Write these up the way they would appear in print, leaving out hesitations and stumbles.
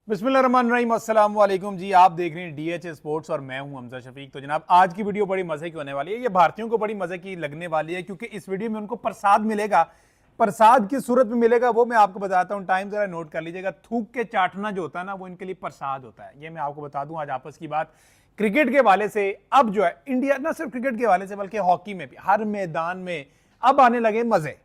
बिस्मिल्लाहिर्रहमानिर्रहीम, अस्सलाम वालेकुम जी। आप देख रहे हैं डीएच स्पोर्ट्स और मैं हूं हमजा शफीक। तो जनाब आज की वीडियो बड़ी मजे की होने वाली है। ये भारतीयों को बड़ी मजे की लगने वाली है क्योंकि इस वीडियो में उनको प्रसाद मिलेगा। प्रसाद की सूरत में मिलेगा, वो मैं आपको बताता हूं। टाइम जरा नोट कर लीजिएगा। थूक के चाटना जो होता है ना, वो इनके लिए प्रसाद होता है। ये मैं आपको बता दूं। आज आपस की बात क्रिकेट के हवाले से। अब जो है इंडिया ना सिर्फ क्रिकेट के हवाले से बल्कि हॉकी में भी हर मैदान में अब आने लगे मजे,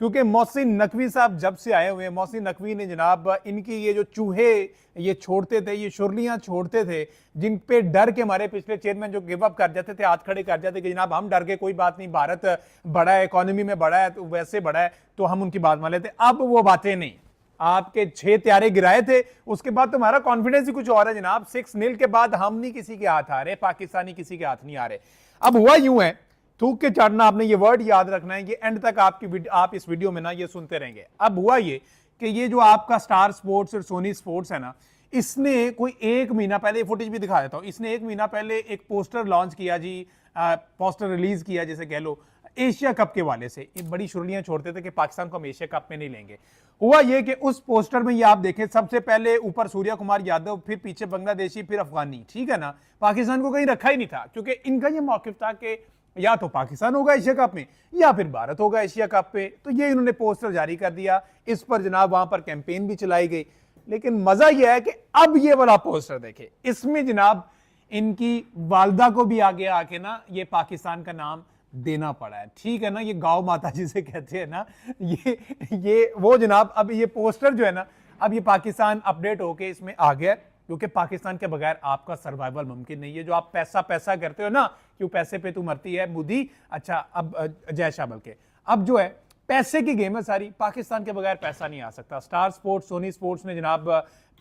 क्योंकि मोहसिन नकवी साहब जब से आए हुए हैं, मोहसिन नकवी ने जनाब इनकी ये जो चूहे ये छोड़ते थे, ये शुरलियां छोड़ते थे, जिन पे डर के हमारे पिछले चेयरमैन जो गिव अप कर जाते थे, हाथ खड़े कर जाते कि जनाब हम डर के कोई बात नहीं, भारत बड़ा है, इकोनॉमी में बड़ा है, तो वैसे बड़ा है तो हम उनकी बात मान लेते। अब वो बातें नहीं। आपके 6 त्यारे गिराए थे, उसके बाद तुम्हारा कॉन्फिडेंस ही कुछ और है जनाब। 6-0 के बाद हम नहीं किसी के हाथ आ रहे, पाकिस्तानी किसी के हाथ नहीं आ रहे। अब हुआ यूं है, थूक के चाटना, आपने ये वर्ड याद रखना है। ये एंड तक आप इस वीडियो में ना ये सुनते रहेंगे। अब हुआ ये कि ये जो आपका स्टार स्पोर्ट्स और सोनी स्पोर्ट्स है ना, इसने कोई 1 महीना पहले, फुटेज भी दिखा देता हूं, इसने 1 महीना पहले एक पोस्टर लॉन्च किया जी, पोस्टर रिलीज किया जैसे कह लो, एशिया कप के वाले से। ये बड़ी शुरुआत छोड़ते थे कि पाकिस्तान को हम एशिया कप में नहीं लेंगे। हुआ ये कि उस पोस्टर में ये आप देखें, सबसे पहले ऊपर सूर्या कुमार यादव, फिर पीछे बांग्लादेशी, फिर अफगानी। ठीक है ना, पाकिस्तान को कहीं रखा ही नहीं था, क्योंकि इनका ये मौकिफ था कि या तो पाकिस्तान होगा एशिया कप में या फिर भारत होगा एशिया कप पे। तो ये इन्होंने पोस्टर जारी कर दिया। इस पर जनाब वहां पर कैंपेन भी चलाई गई। लेकिन मजा यह है कि अब ये वाला पोस्टर देखे, इसमें जनाब इनकी वालदा को भी आगे आके ना ये पाकिस्तान का नाम देना पड़ा है। ठीक है ना, ये गांव माता जिसे कहते हैं ना, ये वो जनाब। अब ये पोस्टर जो है ना, अब ये पाकिस्तान अपडेट होके इसमें आ गया, क्योंकि पाकिस्तान के बगैर आपका सर्वाइवल मुमकिन नहीं है। जो आप पैसा पैसा करते हो ना, क्यों पैसे पे तू मरती है मुदी। अच्छा, अब जय शाह बल्कि अब जो है पैसे की गेम है सारी। पाकिस्तान के बगैर पैसा नहीं आ सकता। स्टार स्पोर्ट्स, सोनी स्पोर्ट्स ने जनाब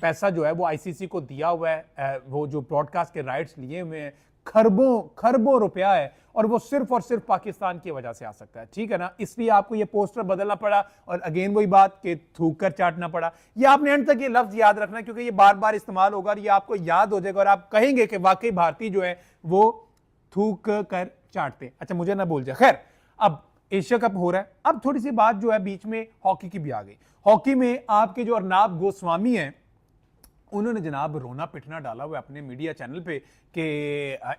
पैसा जो है वो आईसीसी को दिया हुआ है। वो जो ब्रॉडकास्ट के राइट्स लिए हुए हैं, खरबों खरबों रुपया है, और वो सिर्फ और सिर्फ पाकिस्तान की वजह से आ सकता है। ठीक है ना, इसलिए आपको ये पोस्टर बदलना पड़ा, और अगेन वही बात कि थूक कर चाटना पड़ा। ये आपने एंड तक ये लफ्ज याद रखना, क्योंकि ये बार बार इस्तेमाल होगा और ये आपको याद हो जाएगा, और आप कहेंगे कि वाकई भारतीय जो है वो थूक कर चाटते। अच्छा, मुझे ना भूल जाए। खैर, अब एशिया कप हो रहा है। अब थोड़ी सी बात जो है बीच में हॉकी की भी आ गई। हॉकी में आपके जो अर्नाब गोस्वामी हैं, उन्होंने जनाब रोना पिटना डाला हुआ अपने मीडिया चैनल पे कि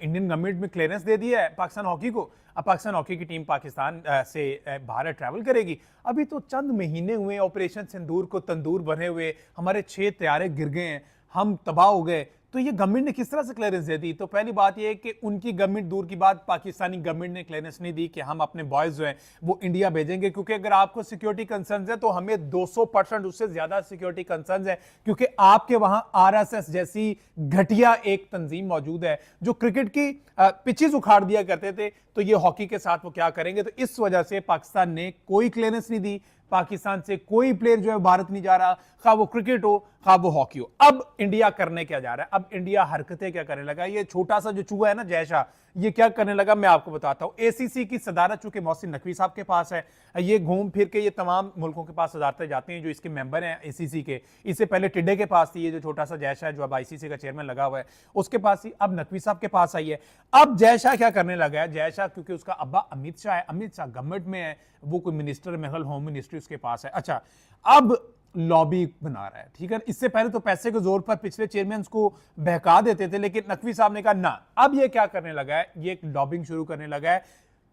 इंडियन गवर्नमेंट में क्लियरेंस दे दिया है पाकिस्तान हॉकी को। अब पाकिस्तान हॉकी की टीम पाकिस्तान से भारत ट्रैवल करेगी। अभी तो चंद महीने हुए ऑपरेशन सिंदूर को तंदूर बने हुए, हमारे 6 तैयारे गिर गए हैं, हम तबाह हो गए। तो ये गवर्नमेंट ने किस तरह से क्लियरेंस दे दी? तो पहली बात ये है कि उनकी गवर्नमेंट दूर की बात, पाकिस्तानी गवर्नमेंट ने क्लियरेंस नहीं दी कि हम अपने बॉयज जो हैं वो इंडिया भेजेंगे, क्योंकि अगर आपको सिक्योरिटी कंसर्न्स है तो हमें 200% उससे ज्यादा सिक्योरिटी कंसर्न्स है, क्योंकि आपके वहां आरएसएस जैसी घटिया एक तंजीम मौजूद है जो क्रिकेट की पिचेस उखाड़ दिया करते थे। तो ये हॉकी के साथ वो क्या करेंगे? तो इस वजह से पाकिस्तान ने कोई क्लियरेंस नहीं दी। पाकिस्तान से कोई प्लेयर जो है भारत नहीं जा रहा, खा वो क्रिकेट हो खा वो हॉकी हो। अब इंडिया करने क्या जा रहा है? अब इंडिया हरकतें क्या करने लगा? ये छोटा सा जो चूहा है ना जय शाह, ये क्या करने लगा मैं आपको बताता हूं। एसीसी की सदारत चूंकि मोहसिन नकवी साहब के पास है, ये घूम फिर के ये तमाम मुल्कों के पास सदारतें जाती हैं जो इसके मेंबर हैं एसीसी के। इससे पहले टिड्डे के पास थी, ये जो छोटा सा जय शाह जो अब आईसीसी का चेयरमैन लगा हुआ है, उसके पास थी। अब नकवी साहब के पास आई है। अब जय शाह क्या करने लगा है? जय शाह क्योंकि उसका अब्बा अमित शाह है, अमित शाह गवर्नमेंट में है, वो कोई मिनिस्टर महल होम मिनिस्ट्री उसके पास है। अच्छा, अब लॉबी बना रहा है। ठीक है, इससे पहले तो पैसे के जोर पर पिछले चेयरमैन को बहका देते थे, लेकिन नकवी साहब ने कहा ना। अब ये क्या करने लगा है? ये एक लॉबिंग शुरू करने लगा है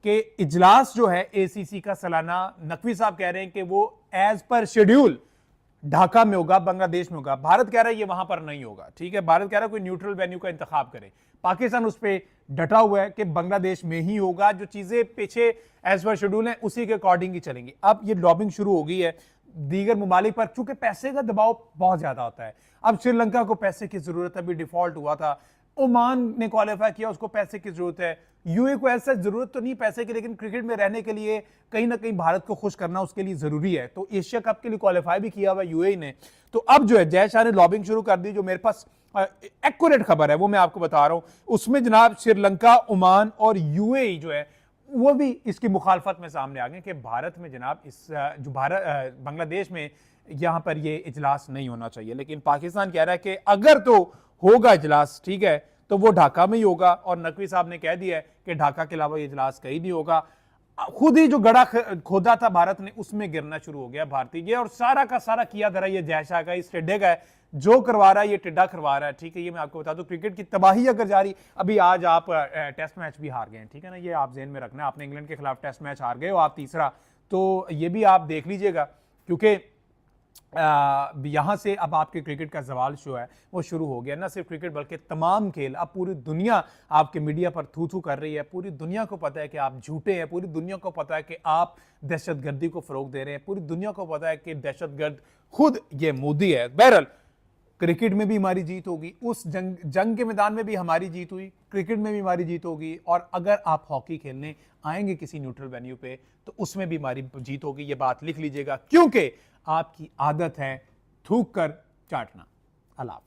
कि इजलास जो है एसीसी का सालाना, नकवी साहब कह रहे हैं कि वो एज पर शेड्यूल ढाका में होगा, बांग्लादेश में होगा। भारत कह रहा है ये वहां पर नहीं होगा। ठीक है, भारत कह रहा है कोई न्यूट्रल वेन्यू का इंतखाब करे। पाकिस्तान उस पर डटा हुआ है कि बांग्लादेश में ही होगा। जो चीजें पीछे एज पर शेड्यूल है उसी के अकॉर्डिंग ही चलेंगी। अब ये लॉबिंग शुरू हो गई है दीगर ममालिक पर, चूंकि पैसे का दबाव बहुत ज्यादा होता है। अब श्रीलंका को पैसे की जरूरत है, अभी डिफॉल्ट हुआ था। ओमान ने क्वालिफाई किया, उसको पैसे की जरूरत है। यूए को ऐसा जरूरत तो नहीं पैसे की, लेकिन क्रिकेट में रहने के लिए कहीं ना कहीं भारत को खुश करना उसके लिए जरूरी है। तो एशिया कप के लिए क्वालिफाई भी किया हुआ यूएई ने। तो अब जो है जय शाह ने लॉबिंग शुरू कर दी। जो मेरे पास एक्यूरेट खबर है वो मैं आपको बता रहा हूं। उसमें जनाब श्रीलंका, ओमान और यूएई जो है वो भी इसकी मुखालफत में सामने आ गए कि भारत में जनाब इस जो भारत बांग्लादेश में यहां पर ये इजलास नहीं होना चाहिए। लेकिन पाकिस्तान कह रहा है कि अगर तो होगा इजलास, ठीक है, तो वो ढाका में ही होगा। और नकवी साहब ने कह दिया है कि ढाका के अलावा इजलास कहीं नहीं होगा। खुद ही जो गड़ा खोदा था भारत ने उसमें गिरना शुरू हो गया भारतीय ये, और सारा का सारा किया धरा ये जयशाह का, इस टिड्डे का है, जो करवा रहा है ये टिड्डा करवा रहा है। ठीक है, ये मैं आपको बता दूं, क्रिकेट की तबाही अगर जारी, अभी आज आप टेस्ट मैच भी हार गए हैं, ठीक है ना, ये आप जेहन में रखना, आपने इंग्लैंड के खिलाफ टेस्ट मैच हार गए हो आप तीसरा, तो ये भी आप देख लीजिएगा, क्योंकि यहां से अब आपके क्रिकेट का सवाल जो है वो शुरू हो गया। ना सिर्फ क्रिकेट बल्कि तमाम खेल, अब पूरी दुनिया आपके मीडिया पर थू थू कर रही है, पूरी दुनिया को पता है कि आप झूठे हैं, पूरी दुनिया को पता है कि आप दहशतगर्दी को फरोग दे रहे हैं, पूरी दुनिया को पता है कि दहशतगर्द खुद ये मोदी है। बहरहाल क्रिकेट में भी हमारी जीत होगी, उस जंग के मैदान में भी हमारी जीत हुई, क्रिकेट में भी हमारी जीत होगी, और अगर आप हॉकी खेलने आएंगे किसी न्यूट्रल वेन्यू पे तो उसमें भी हमारी जीत होगी। ये बात लिख लीजिएगा, क्योंकि आपकी आदत है थूक कर चाटना। अल्लाह।